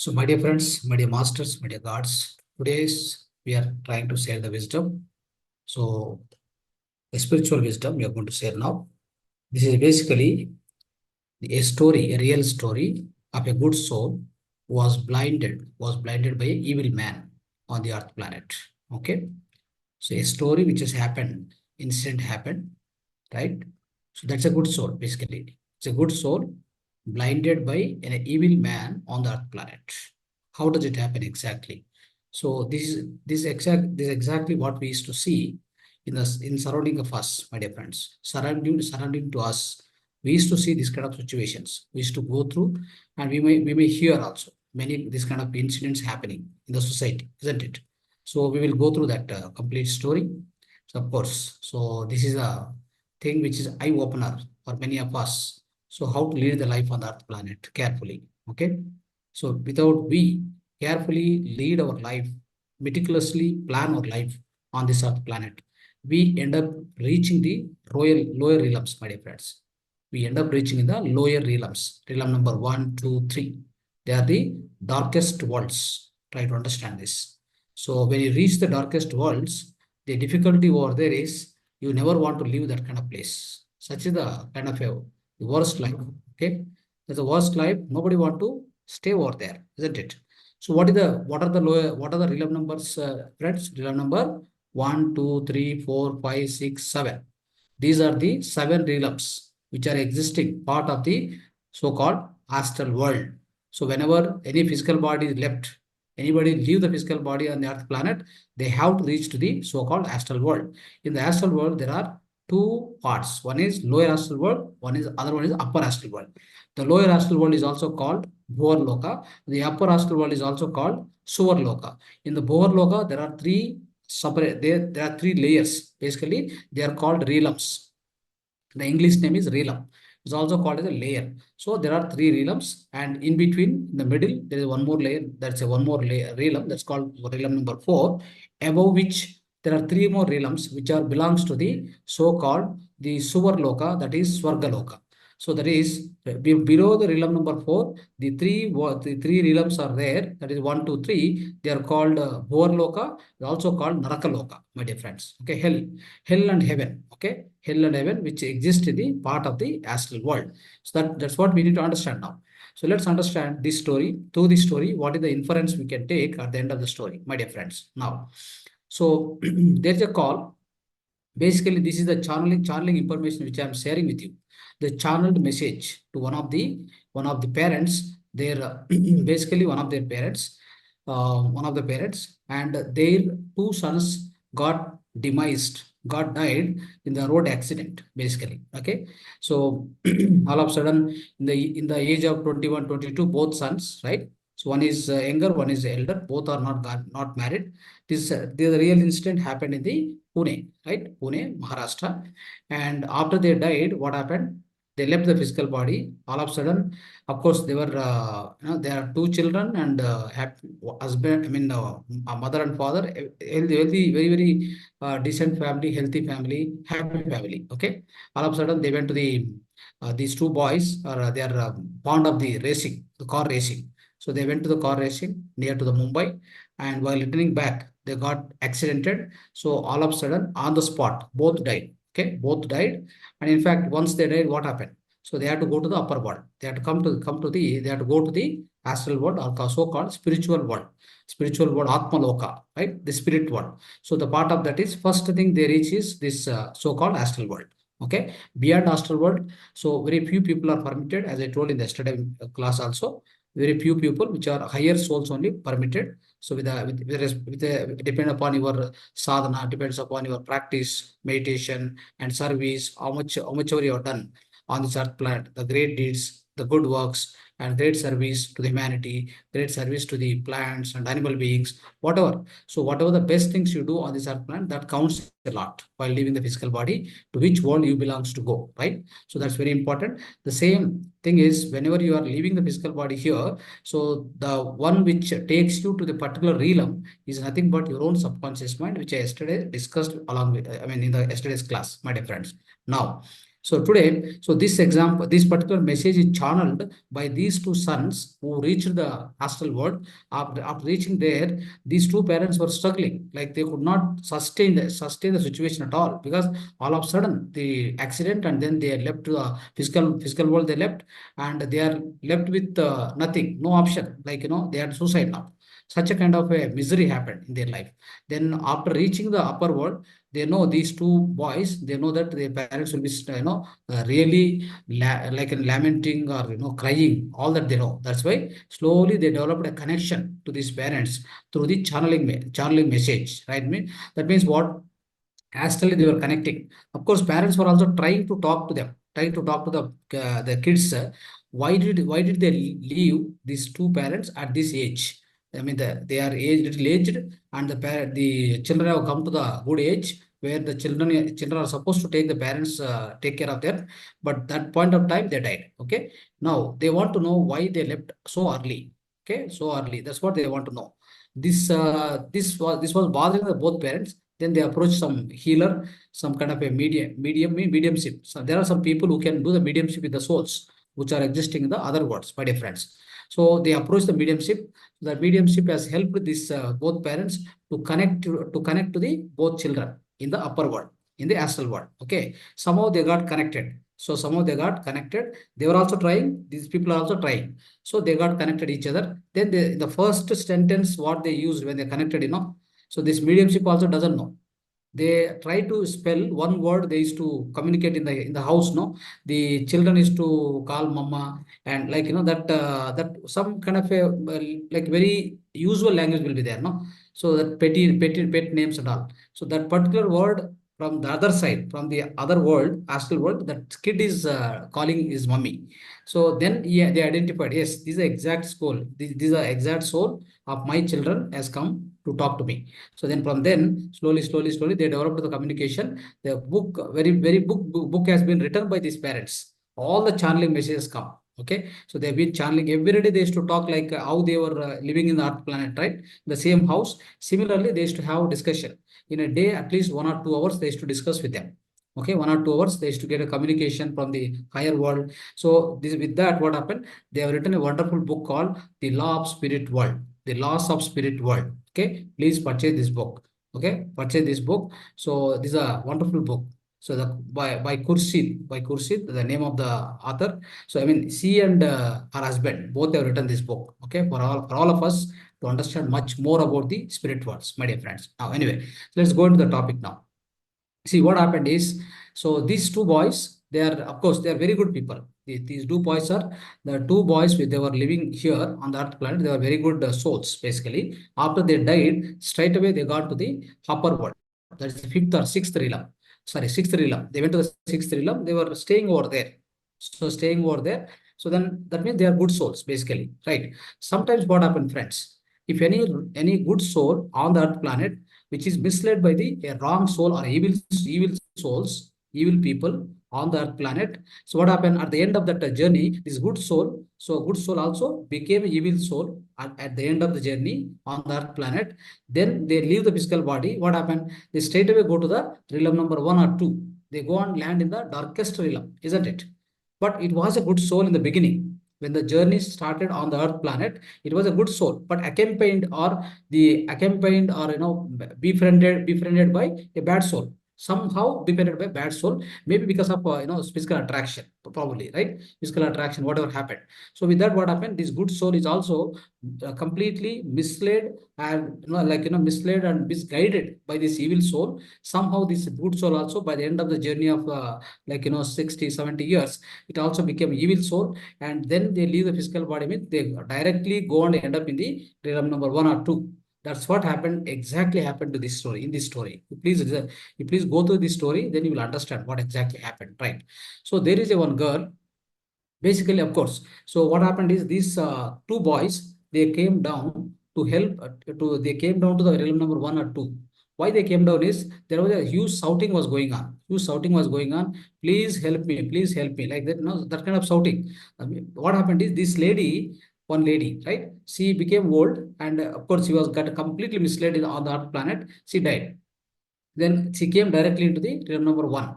So, my dear friends, my dear masters, my dear gods, today's we are trying to share the wisdom. So, the spiritual wisdom we are going to share now. This is basically a story, a real story of a good soul who was blinded by an evil man on the earth planet. Okay. So, a story which has happened, incident happened, right? So, that's a good soul, basically. It's a good soul blinded by an evil man on the earth planet. How does it happen exactly? So this is exactly what we used to see in surrounding of us, my dear friends. Surrounding to us, we used to see this kind of situations. We used to go through, and we may hear also many this kind of incidents happening in the society, isn't it? So we will go through that complete story. So of course, so this is a thing which is eye opener for many of us. So how to lead the life on the earth planet carefully. Okay. So without we carefully lead our life, meticulously plan our life on this earth planet, we end up reaching the lower realms, my dear friends. We end up reaching in the lower realms. Realm number 1, 2, 3. They are the darkest worlds. Try to understand this. So when you reach the darkest worlds, the difficulty over there is you never want to leave that kind of place. Such is the kind of a worst life. Okay. That's the worst life. Nobody want to stay over there, isn't it? So what are the realm numbers, friends? Realm number 1, 2, 3, 4, 5, 6, 7. These are the 7 realms which are existing part of the so-called astral world. So whenever any physical body is left, anybody leave the physical body on the earth planet, they have to reach to the so-called astral world. In the astral world, there are two parts. One is lower astral world, other one is upper astral world. The lower astral world is also called Bhuvar Loka. The upper astral world is also called Suvar Loka. In the Bhuvar Loka, there are three separate. There are 3 layers. Basically, they are called realms. The English name is realm. It's also called as a layer. So there are 3 realms, and in between, in the middle, there is one more layer. That's a one more layer realm. That's called realm number 4. Above which there are 3 more realms which are belongs to the so-called the Suvar Loka, that is Swarga Loka. So that is below the realm number 4, the three realms are there. That is 1, 2, 3. They are called Bhuvar Loka, also called Naraka Loka, my dear friends. Okay, hell and heaven. Okay, hell and heaven, which exist in the part of the astral world. So that's what we need to understand now. So let's understand this story. Through this story, what is the inference we can take at the end of the story, my dear friends? Now, so there's a call. Basically, this is the channeling information which I am sharing with you. The channeled message to one of the parents. Their basically one of the parents, and their 2 sons got died in the road accident. Basically, okay. So all of a sudden, in the age of 21, 22, both sons, right? So one is younger, one is elder. Both are not married. The real incident happened in the Pune, right? Pune, Maharashtra. And after they died, what happened? They left the physical body. All of a sudden, of course, they were, there are 2 children and husband, a mother and father, healthy, very, very decent family, healthy family, happy family. Okay. All of a sudden, they went to these 2 boys, they are fond of the car racing. So they went to the car racing near to the Mumbai, and while returning back, they got accidented. So all of a sudden, on the spot, both died. Okay, both died, and in fact, once they died, what happened? So they had to go to the upper world. They had to they had to go to the astral world, or so-called spiritual world, Atma Loka, right? The spirit world. So the part of that is first thing they reach is this so-called astral world. Okay, beyond astral world, so very few people are permitted, as I told in the yesterday class also. Very few people, which are higher souls only permitted. So depend upon your sadhana, depends upon your practice, meditation, and service, how much ever you have done on this earth planet, the great deeds, the good works, and great service to the humanity, great service to the plants and animal beings, whatever. So whatever the best things you do on this earth planet, that counts a lot while leaving the physical body, to which world you belongs to go, right? So that's very important. The same thing is, whenever you are leaving the physical body here, so the one which takes you to the particular realm is nothing but your own subconscious mind, which I yesterday discussed along with, in the yesterday's class, my dear friends. Now, So today, so this example, this particular message is channeled by these two sons who reached the astral world. After reaching there, these two parents were struggling, like they could not sustain the situation at all, because all of a sudden the accident, and then they left to the physical world. They left, and they are left with nothing, no option. Like they had suicide now. Such a kind of a misery happened in their life. Then after reaching the upper world, they know, these two boys, they know that their parents will be really like lamenting, or crying, all that they know. That's why slowly they developed a connection to these parents through the channeling message, right? That means what? Astrally they were connecting. Of course, parents were also trying to talk to them, trying to talk to the kids. Why did they leave these two parents at this age? I mean, they are little aged, and the children have come to the good age where the children are supposed to take the parents, take care of them. But that point of time they died. Okay, now they want to know why they left so early. Okay, so early. That's what they want to know. This was bothering the both parents. Then they approach some healer, some kind of a mediumship. So there are some people who can do the mediumship with the souls, which are existing in the other worlds, my dear friends. So they approach the mediumship. The mediumship has helped these both parents to connect to the both children in the upper world, in the astral world. Okay, somehow they got connected. So somehow they got connected. They were also trying. These people are also trying. So they got connected each other. Then the first sentence what they used when they connected, so this mediumship also doesn't know. They try to spell one word. They used to communicate in the house. No, the children used to call mama, and like that some kind of a like very usual language will be there. No, so that petty pet names and all. So that particular word from the other side, from the other world, astral world, that kid is calling his mummy. So then, yeah, they identified, yes, this is the exact soul. This is the exact soul of my children has come to talk to me. So then from then, slowly, they developed the communication. The book, book has been written by these parents. All the channeling messages come. Okay, so they've been channeling every day. They used to talk like how they were living in the Earth planet, right? The same house. Similarly, they used to have discussion in a day. At least 1 or 2 hours, they used to discuss with them. Okay, 1 or 2 hours, they used to get a communication from the higher world. So this, with that, what happened? They have written a wonderful book called The Law of Spirit World, The Laws of Spirit World. Okay, please purchase this book. Okay, purchase this book. So this is a wonderful book. So the by Kursid, the name of the author. So I mean, she and her husband both have written this book. Okay, for all of us to understand much more about the spirit worlds, my dear friends. Now, anyway, let's go into the topic now. See, what happened is, so these two boys, they are, of course, they are very good people. These two boys are the two boys. They were living here on the Earth planet. They were very good souls, basically. After they died, straight away they got to the upper world. That is the fifth or sixth realm. Sorry, sixth realm. They went to the sixth realm. They were staying over there. So staying over there. So then that means they are good souls, basically, right? Sometimes what happens, friends? If any good soul on the Earth planet which is misled by the a wrong soul or evil souls, evil people on the Earth planet. So what happened at the end of that journey? This good soul, so good soul also became evil soul at the end of the journey on the Earth planet. Then they leave the physical body. What happened? They straight away go to the realm number 1 or 2. They go and land in the darkest realm, isn't it? But it was a good soul in the beginning. When the journey started on the Earth planet, it was a good soul, but accompanied or befriended by a bad soul. Somehow befriended by bad soul, maybe because of physical attraction, probably, right? Physical attraction, whatever happened. So with that, what happened? This good soul is also completely misled and misled and misguided by this evil soul. Somehow this good soul also, by the end of the journey of 60, 70 years, it also became evil soul, and then they leave the physical body. Means they directly go and end up in the realm number 1 or 2. That's what happened. Exactly happened to this story. In this story, you please go through this story, then you will understand what exactly happened, right? So there is a one girl, basically, of course. So what happened is these two boys, they came down to help. They came down to the realm number 1 or 2. Why they came down is there was a huge shouting was going on. Huge shouting was going on. Please help me. Please help me. Like that, that kind of shouting. I mean, what happened is this lady, one lady, right? She became old, and of course, she was got completely misled on the Earth planet. She died. Then she came directly into the realm number 1.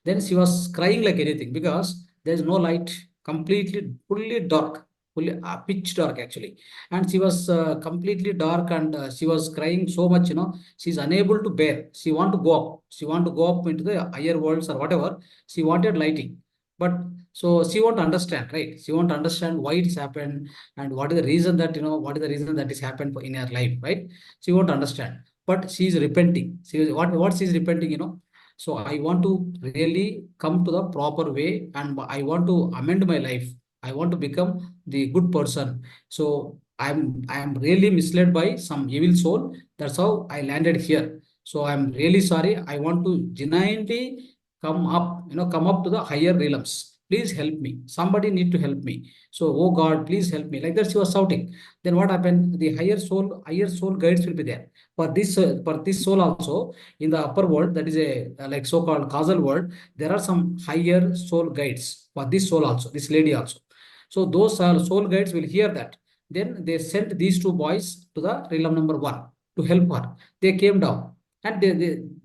Then she was crying like anything because there is no light, completely, fully dark, fully pitch dark actually. And she was completely dark, and she was crying so much, she's unable to bear. She want to go up. She want to go up into the higher worlds or whatever. She wanted lighting. But so she won't understand, right? She won't understand why it's happened and what is the reason that, what is the reason that is happened in her life, right? She won't understand. But she is repenting. What she is repenting, So I want to really come to the proper way, and I want to amend my life. I want to become the good person. So I'm really misled by some evil soul. That's how I landed here. So I'm really sorry. I want to genuinely come up to the higher realms. Please help me. Somebody need to help me. So, oh God, please help me. Like that, she was shouting. Then what happened? The higher soul guides will be there. For this soul also, in the upper world, that is a like so-called causal world, there are some higher soul guides for this soul also, this lady also. So those soul guides will hear that. Then they sent these two boys to the realm number one to help her. They came down, and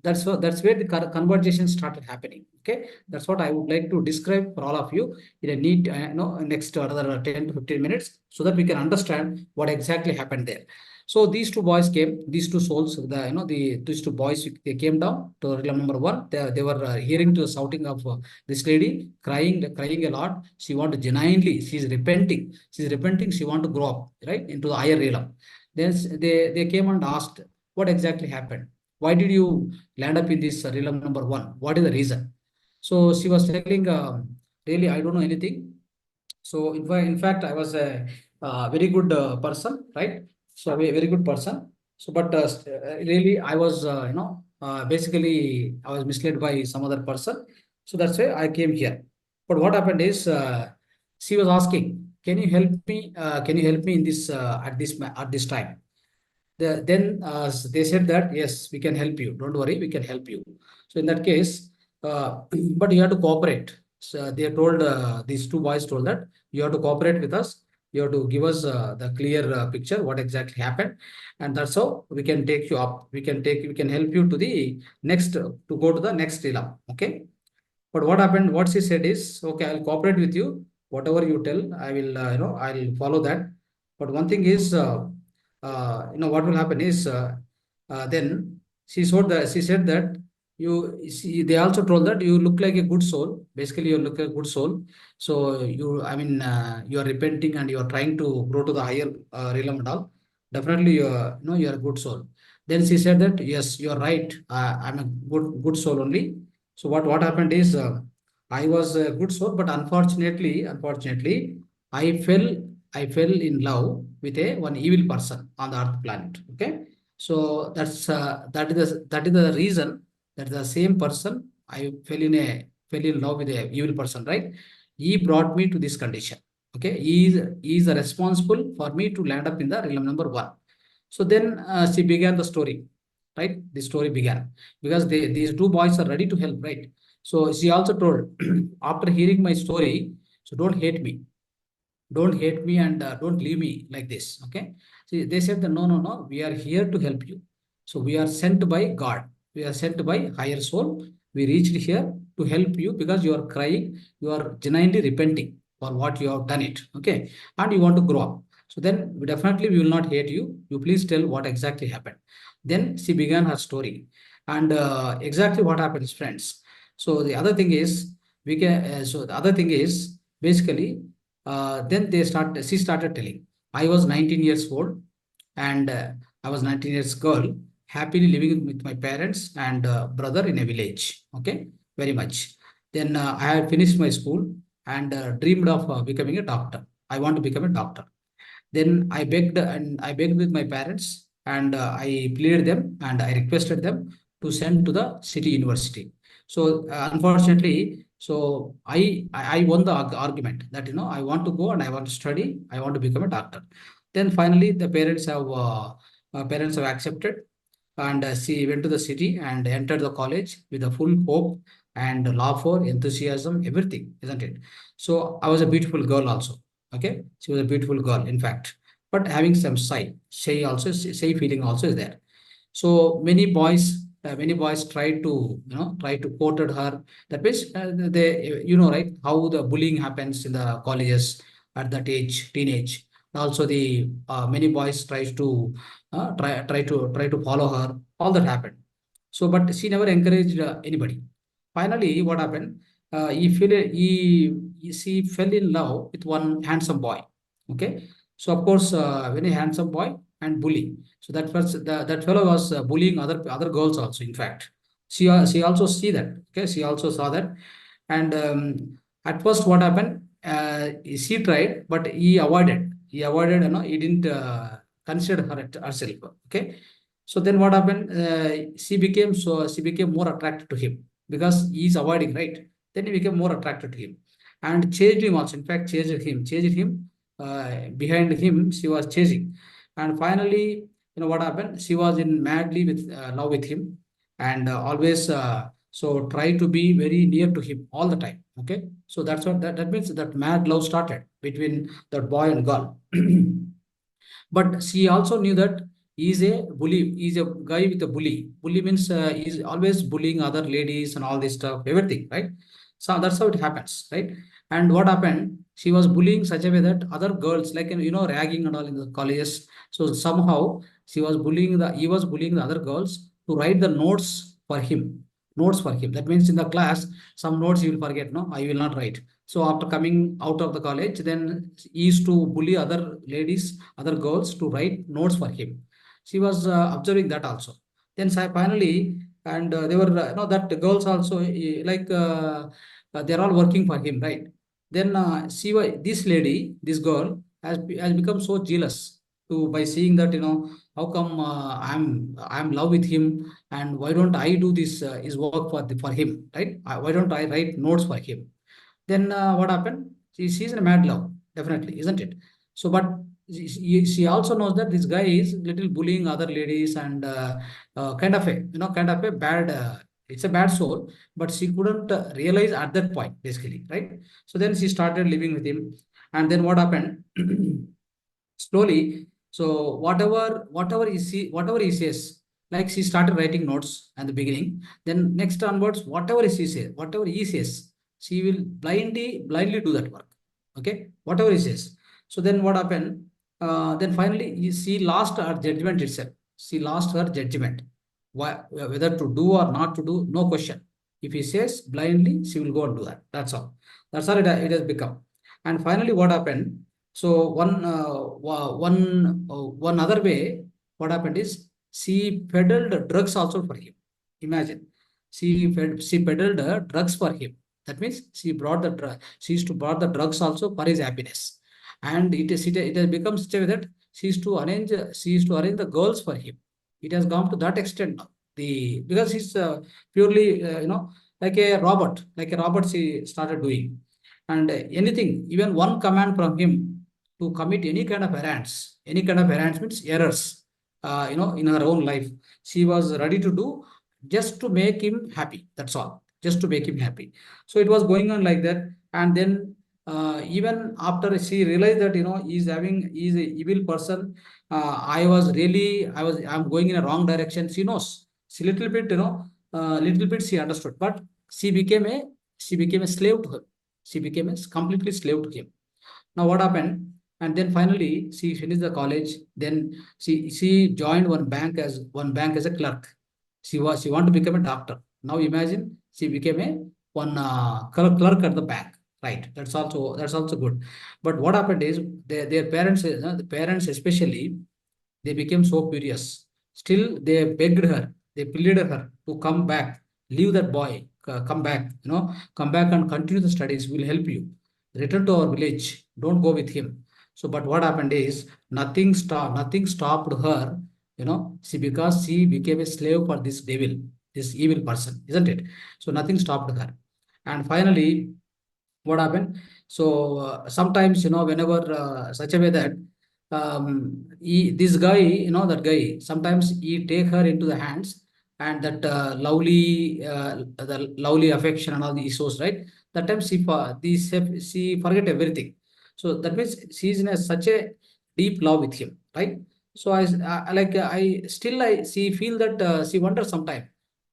that's where the conversation started happening. Okay, that's what I would like to describe for all of you in a neat, next another 10 to 15 minutes, so that we can understand what exactly happened there. So these two boys came, these two souls, these two boys, they came down to realm number one. They were hearing to the shouting of this lady, crying a lot. She want to genuinely, she's repenting. She's repenting. She want to grow up, right, into the higher realm. Then they came and asked, what exactly happened? Why did you land up in this realm number one? What is the reason? So she was telling, really, I don't know anything. So in fact, I was a very good person, right? So a very good person. So, but really, I was, basically, I was misled by some other person. So that's why I came here. But what happened is, she was asking, "Can you help me? Can you help me in this at this time?" Then they said that yes, we can help you. Don't worry, we can help you. So in that case, but you have to cooperate. So they told these two boys told that you have to cooperate with us. You have to give us the clear picture what exactly happened, and that's how we can take you up. We can help you to the next to go to the next realm. Okay. But what happened? What she said is, okay, I'll cooperate with you. Whatever you tell, I will, I'll follow that. But one thing is, what will happen is, then she said that they also told that you look like a good soul. Basically, you look like a good soul. So you are repenting and you are trying to grow to the higher realm and all. Definitely, you are a good soul. Then she said that, yes, you are right. I'm a good soul only. So what happened is, I was a good soul, but unfortunately, I fell I fell in love with a one evil person on the Earth planet. Okay, so that is the reason that the same person I fell in love with a evil person. Right, he brought me to this condition. Okay, he is responsible for me to land up in the realm number one. So then she began the story. Right, the story began because these two boys are ready to help, right? So she also told, after hearing my story, so don't hate me and don't leave me like this. Okay. See, they said that no, no, no, we are here to help you. So we are sent by God. We are sent by higher soul. We reached here to help you because you are crying. You are genuinely repenting for what you have done it. Okay. And you want to grow up. So then definitely we will not hate you. You please tell what exactly happened. Then she began her story. And exactly what happens, friends. So the other thing is, so the other thing is basically, then she started telling, I was 19 years old, and I was 19 years girl, happily living with my parents and brother in a village. Okay, very much. Then I had finished my school and dreamed of becoming a doctor. I want to become a doctor. Then I begged with my parents, and I pleaded them and I requested them to send to the city university. So unfortunately, so I won the argument that I want to go and I want to study. I want to become a doctor. Then finally, the parents have accepted, and she went to the city and entered the college with a full hope and love for enthusiasm, everything, isn't it? So I was a beautiful girl also. Okay, she was a beautiful girl, in fact, but having some shy feeling also is there. So many boys many boys tried to, try to courted her. That means they, right, how the bullying happens in the colleges at that age, teenage. Also, the many boys tries to try to follow her. All that happened. So, but she never encouraged anybody. Finally, what happened? She fell in love with one handsome boy. Okay, so of course, very handsome boy and bully. So that fellow was bullying other girls also. In fact, she also see that. Okay, she also saw that, and at first, what happened? She tried, but he avoided. He avoided. He didn't consider herself. Okay, so then what happened? She became more attracted to him because he's avoiding, right? Then he became more attracted to him and chased him also. In fact, chased him behind him. She was chasing, and finally, what happened? She was in madly with love with him, and always so try to be very near to him all the time. Okay, so that's what that means. That mad love started between that boy and girl. But she also knew that he's a bully. He's a guy with a bully. Bully means he's always bullying other ladies and all this stuff, everything, right? So that's how it happens, right? And what happened? She was bullying such a way that other girls, like ragging and all in the colleges. So somehow he was bullying the other girls to write the notes for him. Notes for him. That means in the class, some notes he will forget. No, I will not write. So after coming out of the college, then he used to bully other ladies, other girls to write notes for him. She was observing that also. Then finally, and they were, that the girls also they're all working for him, right? Then this lady, this girl has become so jealous to by seeing that how come I'm love with him, and why don't I do this his work for him, right? Why don't I write notes for him? Then what happened? She's in a mad love, definitely, isn't it? So, but she also knows that this guy is little bullying other ladies and kind of a bad. It's a bad soul, but she couldn't realize at that point, basically, right? So then she started living with him, and then what happened? Slowly, so whatever he says, like she started writing notes at the beginning. Then next onwards, whatever he says, she will blindly do that work. Okay, whatever he says. So then what happened? Then finally, she lost her judgment itself. She lost her judgment. Whether to do or not to do, no question. If he says blindly, she will go and do that. That's all. That's how it has become. And finally, what happened? So one other way, what happened is she peddled drugs also for him. Imagine, she peddled drugs for him. That means she brought the drug. She used to brought the drugs also for his happiness, and it has become such a way that she used to arrange the girls for him. It has gone to that extent now. Because he's purely like a robot she started doing, and anything, even one command from him to commit any kind of errands means errors, in her own life, she was ready to do just to make him happy. That's all, just to make him happy. So it was going on like that, and then even after she realized that he's a evil person, I'm going in a wrong direction. She knows. She little bit, little bit she understood, but she became a she became a slave to her. She became a completely slave to him. Now what happened? And then finally she finished the college. Then she joined one bank as a clerk. She wanted to become a doctor. Now imagine she became a one clerk at the bank. Right. That's also good. But what happened is their parents, the parents especially, they became so furious. Still, they begged her, they pleaded her to come back, leave that boy, come back, come back and continue the studies. We'll help you. Return to our village. Don't go with him. So, but what happened is nothing stopped her, because she became a slave for this devil, this evil person, isn't it? So nothing stopped her. And finally, what happened? So sometimes, whenever such a way that this guy, that guy, sometimes he take her into the hands, and that the lovely affection and all the issues, right? That time she forget everything. So that means she's in such a deep love with him, right? So I like I still I she feel that she wonders sometimes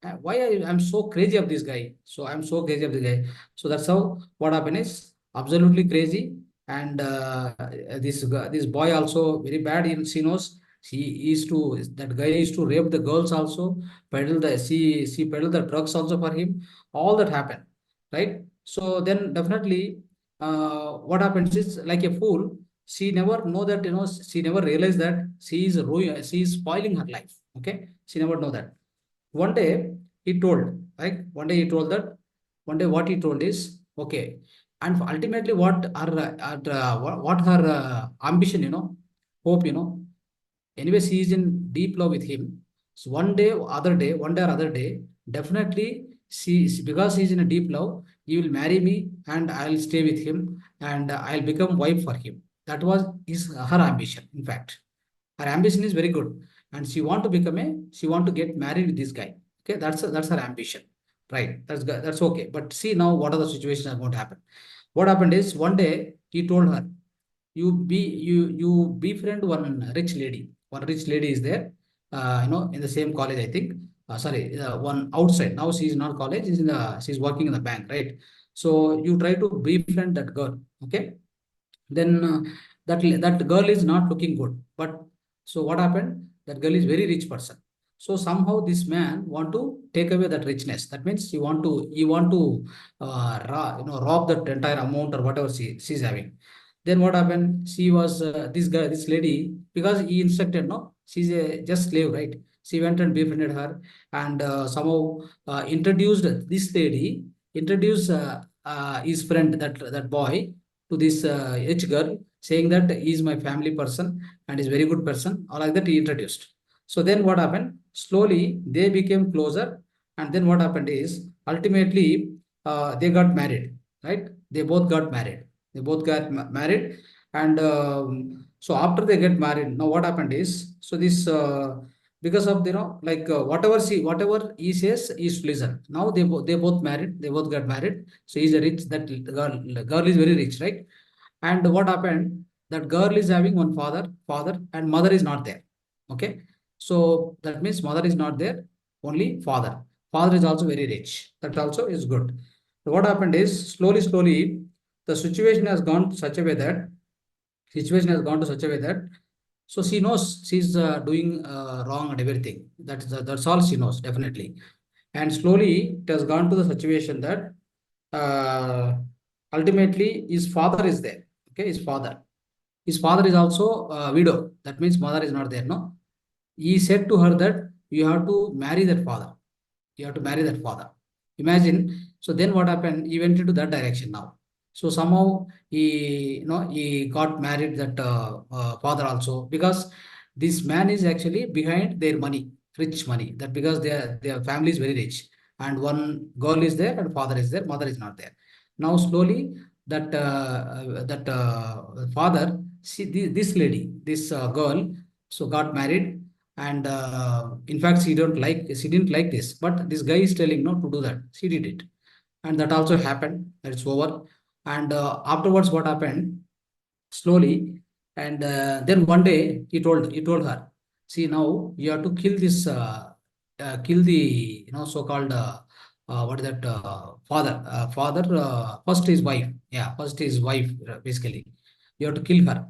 I'm so crazy of this guy. So I'm so crazy of this guy. So that's how what happened is absolutely crazy. And this boy also very bad in she knows. She used to that guy used to rape the girls also, peddle the she peddle the drugs also for him. All that happened, right? So then definitely what happens is like a fool. She never know that she never realized that she is spoiling her life. Okay, she never know that one day he told, like one day he told that one day what he told is okay, and ultimately what her ambition, hope, anyway, she is in deep love with him. So one day or other day, definitely because he's in a deep love, he will marry me and I'll stay with him and I'll become wife for him. That was his her ambition, in fact. Her ambition is very good, and she want to get married with this guy. Okay, that's her ambition, right? That's okay. But see now, what are the situations are going to happen? What happened is one day he told her, you befriend one rich lady. One rich lady is there, in the same college, I think. Sorry, one outside. Now she's not college. She's working in the bank, right? So you try to befriend that girl. Okay, then that girl is not looking good, but so what happened, that girl is very rich person. So somehow this man want to take away that richness. That means he want to rob that entire amount or whatever she's having. Then what happened, she was this lady, because he instructed, no, she's a just slave, right? She went and befriended her, and somehow introduced this lady, introduced his friend, that boy, to this rich girl, saying that he is my family person and is very good person, or like that he introduced. So then what happened? Slowly they became closer, and then what happened is ultimately they got married, right? They both got married. They both got married, and so after they get married, now what happened is so this. Because of like whatever he says is to listen. Now they both married, they both got married. So he's a rich, that girl is very rich, right? And what happened, that girl is having one father and mother is not there. Okay, so that means mother is not there, only father is also very rich, that also is good. So what happened is slowly the situation has gone to such a way that so she knows she's doing wrong and everything. That's all she knows, definitely. And slowly it has gone to the situation that uh, ultimately his father is there. Okay, his father is also a widow. That means mother is not there. No, he said to her that you have to marry that father. You have to marry that father. Imagine. So then what happened? He went into that direction now. So somehow he got married that father also, because this man is actually behind their money, rich money. That because their family is very rich, and one girl is there and father is there, mother is not there. Now slowly that father, see this lady, this girl, so got married, and in fact she didn't like this, but this guy is telling no to do that, she did it, and that also happened, it's over. And afterwards what happened, slowly, and then one day he told her, see now you have to kill the so-called what is that first his wife, yeah, first his wife, basically you have to kill her.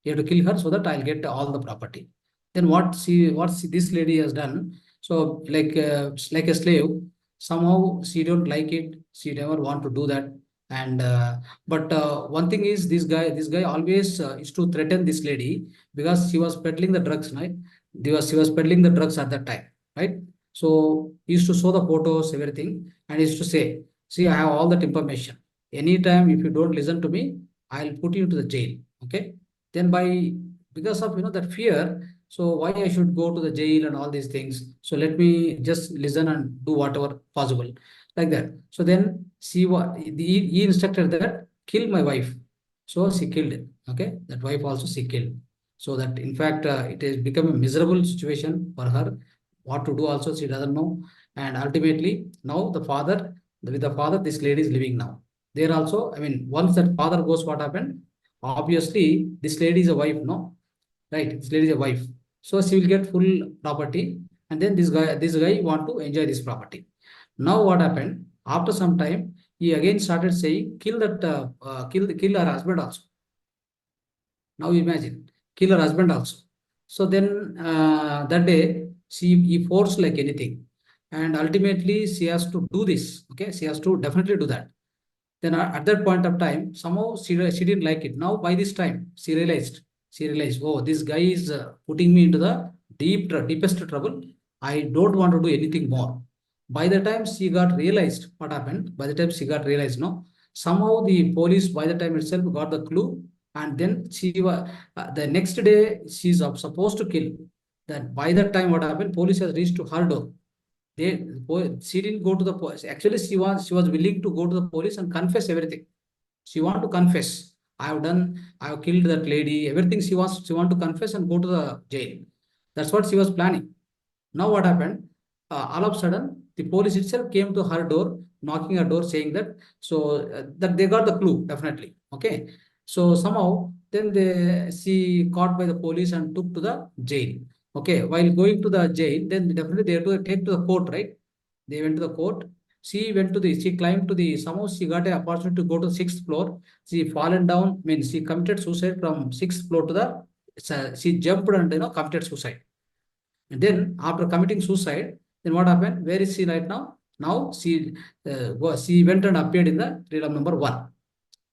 You have to kill her so that I'll get all the property. Then this lady has done, so like a slave, somehow she don't like it, she never want to do that. And but one thing is, this guy always is to threaten this lady, because she was peddling the drugs, right? She was peddling the drugs at that time, right? So he used to show the photos, everything, and he used to say, see, I have all that information. Anytime if you don't listen to me, I'll put you to the jail. Okay. Then because of that fear, so why I should go to the jail and all these things. So let me just listen and do whatever possible, like that. So then he instructed that kill my wife. So she killed it. Okay, that wife also she killed. So that in fact it has become a miserable situation for her. What to do also she doesn't know. And ultimately now with the father, this lady is living now. There also, I mean, once that father goes, what happened? Obviously, this lady is a wife, no? Right? This lady is a wife. So she will get full property. And then this guy want to enjoy this property. Now what happened? After some time, he again started saying, kill that, kill her husband also. Now imagine, kill her husband also. So then that day, he forced like anything. And ultimately, she has to do this. Okay, she has to definitely do that. Then at that point of time, somehow she didn't like it. Now by this time, she realized, oh, this guy is putting me into the deepest trouble. I don't want to do anything more. By the time she got realized what happened, by the time she got realized, no, somehow the police by the time itself got the clue, and then she was the next day she's supposed to kill. That by that time, what happened? Police has reached to her door. She didn't go to the police. Actually, she was willing to go to the police and confess everything. She want to confess. I have killed that lady. Everything she want to confess and go to the jail. That's what she was planning. Now what happened? All of a sudden, the police itself came to her door, knocking her door, saying that that they got the clue definitely. Okay, so somehow then she caught by the police and took to the jail. Okay, while going to the jail, then definitely they have to take to the court, right? They went to the court. She climbed to the, somehow she got an opportunity to go to the sixth floor. She fallen down, means she committed suicide from sixth floor to the, she jumped and committed suicide. And then after committing suicide, then what happened? Where is she right now? Now she went and appeared in the realm number one.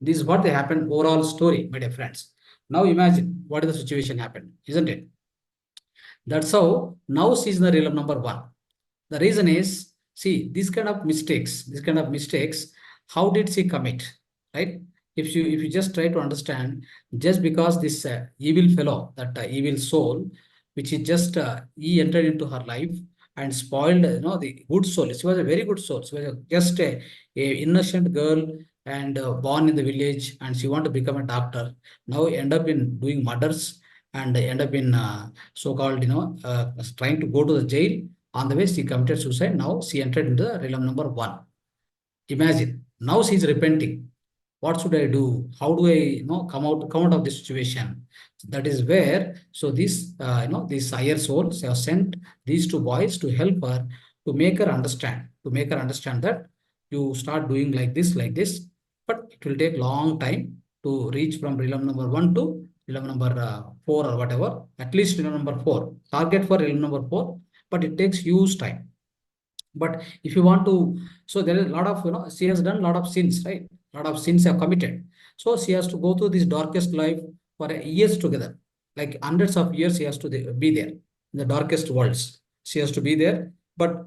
This is what they happened, overall story, my dear friends. Now imagine what is the situation happened, isn't it? That's how now she's in the realm number one. The reason is, see, these kind of mistakes, how did she commit? Right? If you just try to understand, just because this evil fellow, that evil soul, which is just he entered into her life and spoiled, the good soul. She was a very good soul. She was just a innocent girl and born in the village, and she want to become a doctor. Now end up in doing murders and end up in so-called, trying to go to the jail. On the way, she committed suicide. Now she entered into the realm number one. Imagine. Now she is repenting. What should I do? How do I, come out of this situation? That is where, so this, these higher souls have sent these two boys to help her, to make her understand that you start doing like this, but it will take long time to reach from realm number one to realm number four or whatever. At least realm number four. Target for realm number four, but it takes huge time. But if you want to, so there is a lot of, she has done a lot of sins, right? A lot of sins have committed. So she has to go through this darkest life for years together. Like hundreds of years, she has to be there in the darkest worlds. She has to be there. But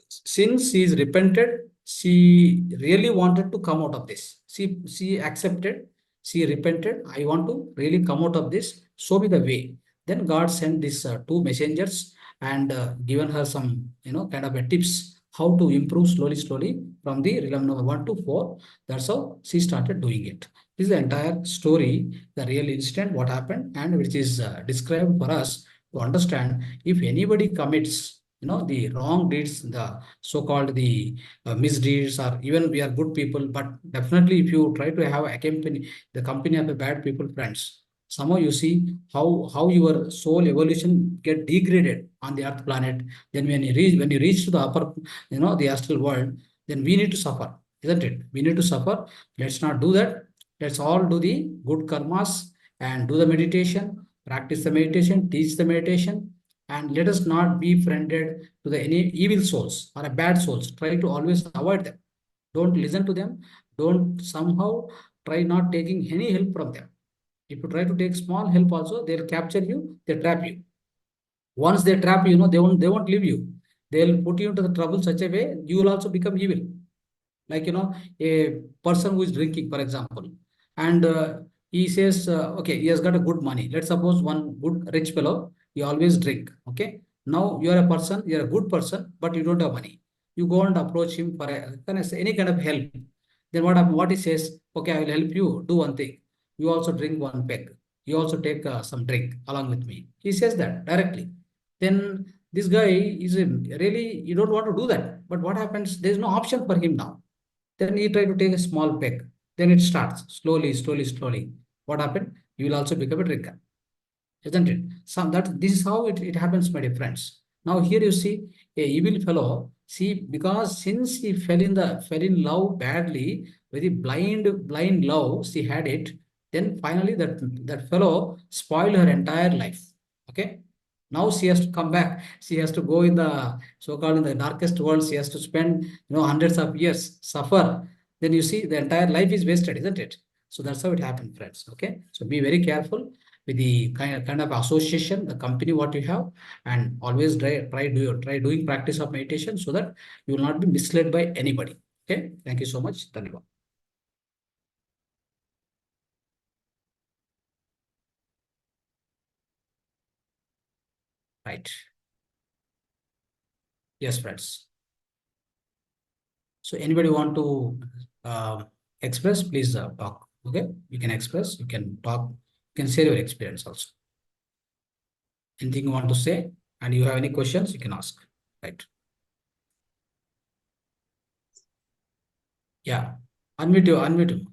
since she is repented, she really wanted to come out of this. She accepted, she repented. I want to really come out of this. Show me the way. Then God sent these two messengers and given her some, kind of a tips how to improve slowly from the realm number one to four. That's how she started doing it. This is the entire story, the real incident, what happened, and which is described for us to understand if anybody commits, the wrong deeds, the so-called the misdeeds, or even we are good people, but definitely if you try to have the company of a bad people, friends, somehow you see how your soul evolution get degraded on the earth planet. Then when you reach to the upper, the astral world, then we need to suffer, isn't it? We need to suffer. Let's not do that. Let's all do the good karmas and do the meditation, practice the meditation, teach the meditation, and let us not be friended to the any evil souls or a bad souls. Try to always avoid them. Don't listen to them. Don't somehow try not taking any help from them. If you try to take small help also, they'll capture you, they trap you. Once they trap you, they won't leave you. They'll put you into the trouble such a way, you will also become evil. Like, a person who is drinking, for example, and he says, okay, he has got a good money. Let's suppose one good rich fellow, he always drink. Okay. Now you are a person, you are a good person, but you don't have money. You go and approach him for any kind of help. Then what he says, okay, I will help you do one thing. You also drink one peg. You also take some drink along with me. He says that directly. Then this guy is really, you don't want to do that. But what happens? There is no option for him now. Then he try to take a small peg. Then it starts slowly. What happened? You will also become a drinker, isn't it? This is how it happens, my dear friends. Now here you see a evil fellow. See, because since he fell in love badly, very blind love, she had it. Then finally that fellow spoiled her entire life. Okay. Now she has to come back. She has to go in the so-called in the darkest world. She has to spend hundreds of years suffer. Then you see the entire life is wasted, isn't it? So that's how it happened, friends. Okay. So be very careful with the kind of association, the company what you have, and always try doing practice of meditation so that you will not be misled by anybody. Okay. Thank you so much. Dhanyavad. Right. Yes, friends. So anybody want to express, please talk. Okay. You can express, you can talk, you can share your experience also. Anything you want to say, and you have any questions, you can ask. Right. Yeah. Unmute you, unmute you.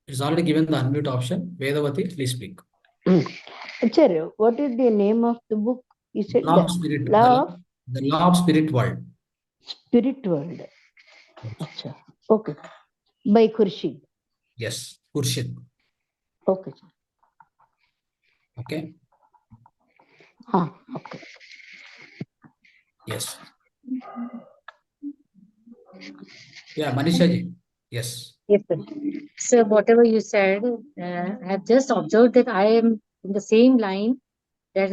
It's already given the unmute option. Vedavati, please speak. Acharya, what is the name of the book? You said Law of spirit, the law of spirit world. Spirit World. Achha. Okay. By Khurshid. Yes, Khurshid. Okay. Okay. Okay. Yes. Yeah, Manisha ji. Yes. Yes, sir. So whatever you said, I have just observed that I am in the same line that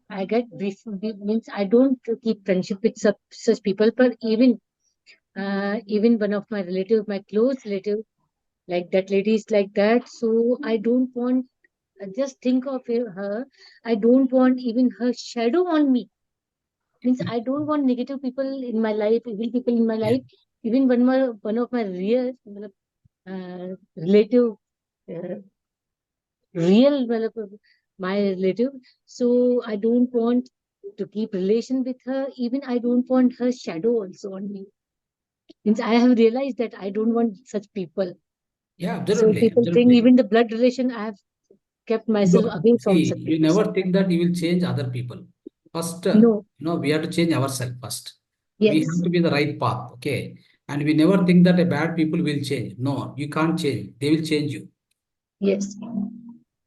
I get means I don't keep friendship with such people, but even one of my relative, my close relative, like that lady is like that. So I don't want. Just think of her. I don't want even her shadow on me. Means I don't want negative people in my life, evil people in my Yeah. life. Even one of my real relative, uh, my relative. So I don't want to keep relation with her. Even I don't want her shadow also on me. Means I have realized that I don't want such people. Yeah, So absolutely. people think Absolutely. even the blood relation, I have kept myself Look, away from see, such you people. never think that you will change other people. First, No. we have to change ourselves first. We have Yes. to be the right path. Okay. And we never think that a bad people will change. No, you can't change. They will change you. Yes.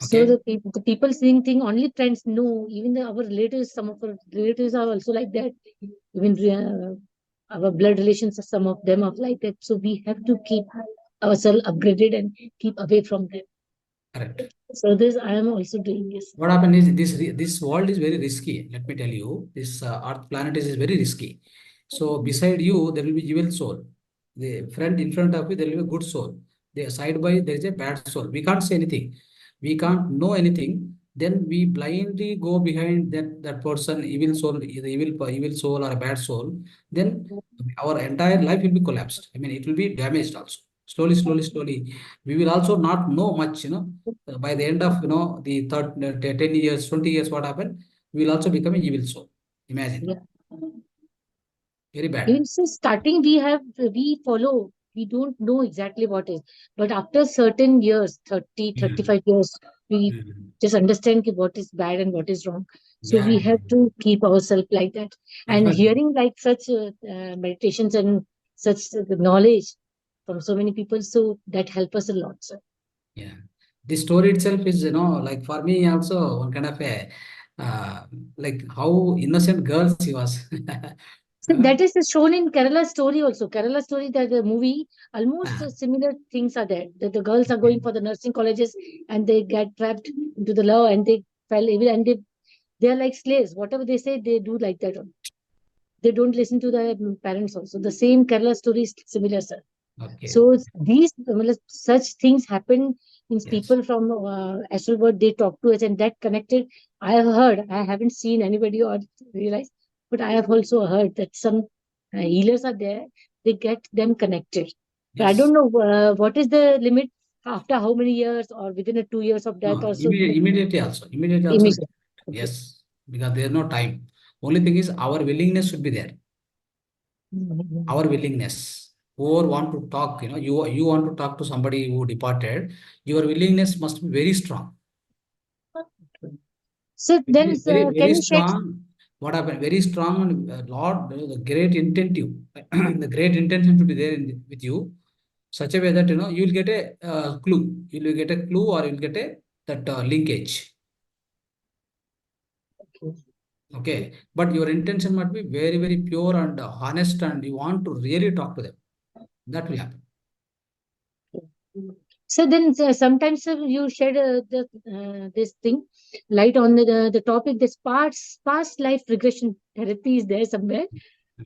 So Okay. the people saying thing only friends. No, even our relatives, some of our relatives are also like that. Even our blood relations, some of them are like that. So we have to keep ourselves upgraded and keep away from them. Correct. So this I am also doing this. What happened is this world is very risky. Let me tell you, this Earth planet is very risky. So beside you, there will be evil soul. The friend in front of you, there will be a good soul. The side by there is a bad soul. We can't say anything. We can't know anything. Then we blindly go behind that person, evil soul, the evil soul or a bad soul. Then our entire life will be collapsed. I mean, it will be damaged also. Slowly. We will also not know much. By the end of the 10 years, 20 years, what happened? We will also become an evil soul. Imagine. Yeah. Very Even bad. since starting, we follow. We don't know exactly what is, but after certain years, 30, Mm. 35 years, we Mm. just understand what is bad and what is wrong. So Yeah, we yeah. have to keep ourselves like that. And Definitely. hearing like such meditations and such knowledge from so many people, so that help us a lot, sir. Yeah. The story itself is, like for me also one kind of a like how innocent girl she was. So Huh? that is shown in Kerala story also. Kerala story, that the movie, almost Ah, similar things are there. That the girls are okay. going for the nursing colleges and they get trapped into the law and they fell evil and they are like slaves. Whatever they say, they do like that. They don't listen to their parents also. The same Kerala story is similar, sir. Okay. So these such things happen in Yes. people from astral world. They talk to us, and that connected. I have heard. I haven't seen anybody or realized, but I have also heard that some healers are there. They get them connected. But I Yes. don't know what is the limit after how many years or within a 2 years of death No, or so. immediately also. Immediately also. Immediate. Okay. Yes. Because there's no time. Only thing is our willingness should be there. Mhm. Our willingness, or want to talk, you want to talk to somebody who departed, your willingness must be very strong. So then, Very can very you share? strong. what happened? Very strong and Lord, the great intentive, the great intention to be there with you, such a way that you will get a clue. You will get a clue, or you will get a that linkage. Okay, but your intention must be very, very pure and honest, and you want to really talk to them. That will happen. So then sometimes you shed this thing light on the topic. This past life regression therapy is there somewhere.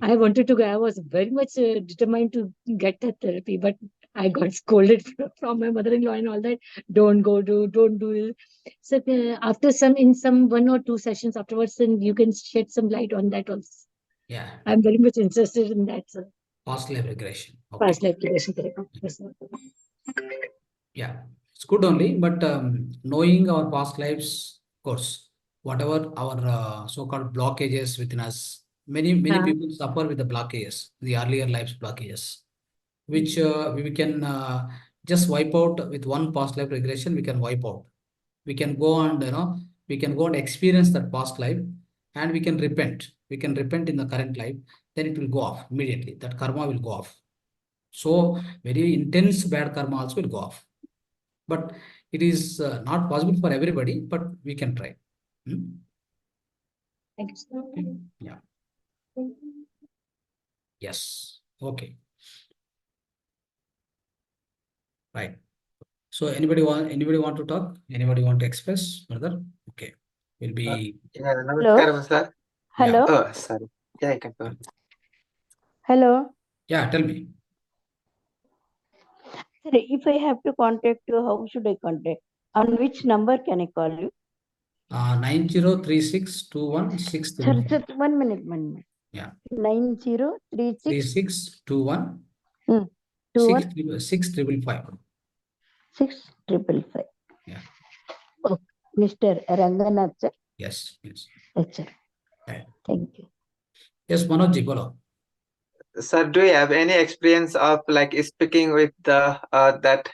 I wanted to go. I was very much determined to get that therapy, but I got scolded from my mother-in-law and all that. Don't do it. So after some 1 or 2 sessions afterwards, then you can shed some light on that also. Yeah. I'm very much interested in that, sir. Past life regression. Okay. Past life regression therapy. Yes, sir. Yeah, it's good only, but knowing our past lives, of course, whatever our so-called blockages within us, many people suffer with the blockages, the earlier lives blockages, which we can just wipe out with one past life regression. We can wipe out. We can go and we can go and experience that past life, and we can repent. We can repent in the current life. Then it will go off immediately. That karma will go off. So very intense bad karma also will go off. But it is not possible for everybody, but we can try. Thank you, sir. Yeah. Yes. Okay. Right. So anybody want to talk? Anybody want to express further? Okay. Will be. Yeah, namaskaram, sir. Hello. Oh, sorry. Yeah, I can go. Hello. Yeah, tell me. Sir, if I have to contact you, how should I contact? On which number can I call you? 903621 Sir, 1 minute. Yeah. 9036 3621 21 6555. 6555. Yeah. Oh, Mr. Ranganath, sir. Yes. Yes. Yes, sir. Right. Thank you. Yes, Manojji, bolo. Sir, do you have any experience of like speaking with the that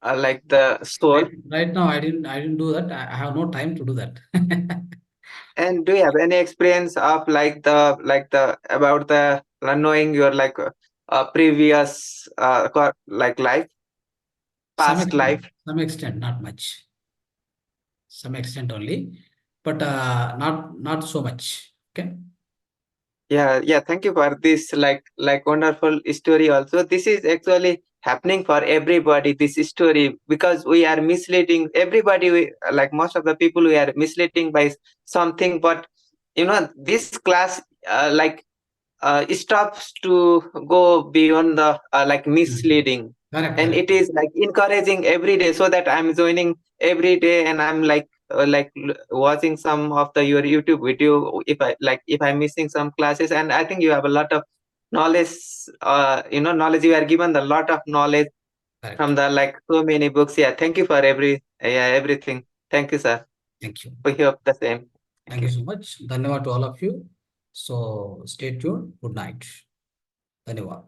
like the soul? Right now, I didn't do that. I have no time to do that. And do you have any experience of like the about the knowing your like previous like life, past life? Some extent, not much. Some extent only, but not so much. Okay. Yeah, thank you for this like wonderful story also. This is actually happening for everybody, this story, because we are misleading everybody. Like most of the people, we are misleading by something, but this class stops to go beyond the like misleading. Correct. And it is like encouraging every day, so that I'm joining every day, and I'm watching some of your YouTube video if I'm missing some classes. And I think you have a lot of knowledge. Knowledge, you are given a lot of knowledge. Correct. From the like so many books. Yeah, thank you for everything. Thank you, sir. Thank you. We hope the same. Thank you so much. Dhanyavad to all of you. So stay tuned. Good night. Dhanyavad.